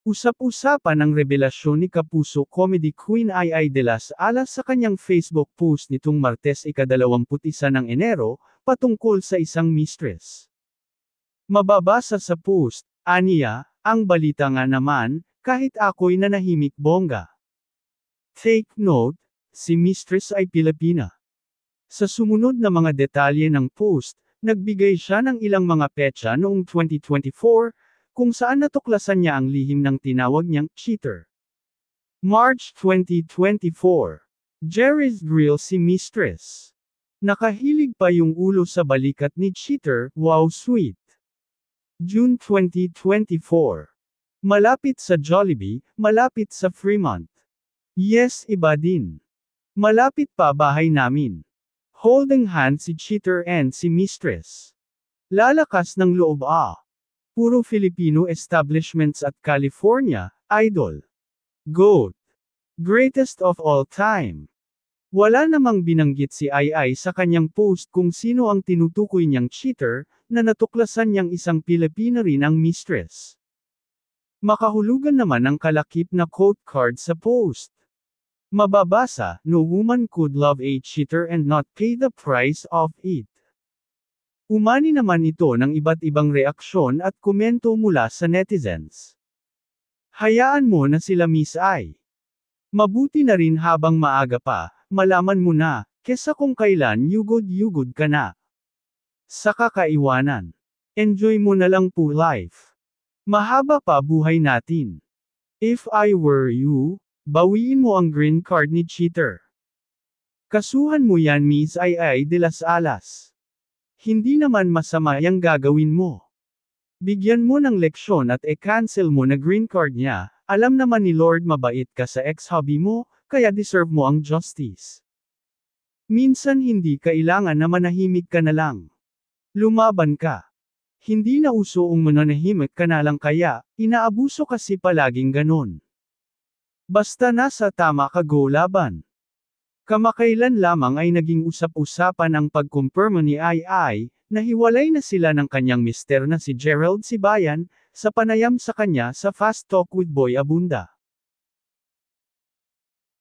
Usap-usapan ang revelasyon ni Kapuso comedy queen Ai de las Alas sa kanyang Facebook post nitong Martes ika-21 ng Enero, patungkol sa isang mistress. Mababasa sa post, aniya, ang balita nga naman, kahit ako'y nanahimik bongga. Take note, si mistress ay Pilipina. Sa sumunod na mga detalye ng post, nagbigay siya ng ilang mga petsa noong 2024, kung saan natuklasan niya ang lihim ng tinawag niyang cheater. March 2024. Jerry's Grill si mistress. Nakahilig pa yung ulo sa balikat ni cheater, wow sweet. June 2024. Malapit sa Jollibee, malapit sa Fremont. Yes, iba din. Malapit pa bahay namin. Holding hand si cheater and si mistress. Lalakas ng loob Puro Filipino establishments at California, idol. GOAT. Greatest of all time. Wala namang binanggit si Ai sa kanyang post kung sino ang tinutukoy niyang cheater, na natuklasan niyang isang Pilipina rin ang mistress. Makahulugan naman ang kalakip na quote card sa post. Mababasa, no woman could love a cheater and not pay the price of it. Umani naman ito ng iba't ibang reaksyon at komento mula sa netizens. Hayaan mo na sila Miss Ai. Mabuti na rin habang maaga pa, malaman mo na, kesa kung kailan yugod-yugod ka na. Sa kakaiwanan. Enjoy mo na lang po life. Mahaba pa buhay natin. If I were you, bawiin mo ang green card ni cheater. Kasuhan mo yan Miss Ai de las Alas. Hindi naman masama yang gagawin mo. Bigyan mo ng leksyon at e-cancel mo na green card niya, alam naman ni Lord mabait ka sa ex-hubby mo, kaya deserve mo ang justice. Minsan hindi kailangan na manahimik ka na lang. Lumaban ka. Hindi na uso ang mananahimik ka na lang kaya, inaabuso kasi palaging ganon. Basta nasa tama ka go laban. Kamakailan lamang ay naging usap-usapan ang pagkumpirma ni Ai, na hiwalay na sila ng kanyang mister na si Gerald Sibayan, sa panayam sa kanya sa Fast Talk with Boy Abunda.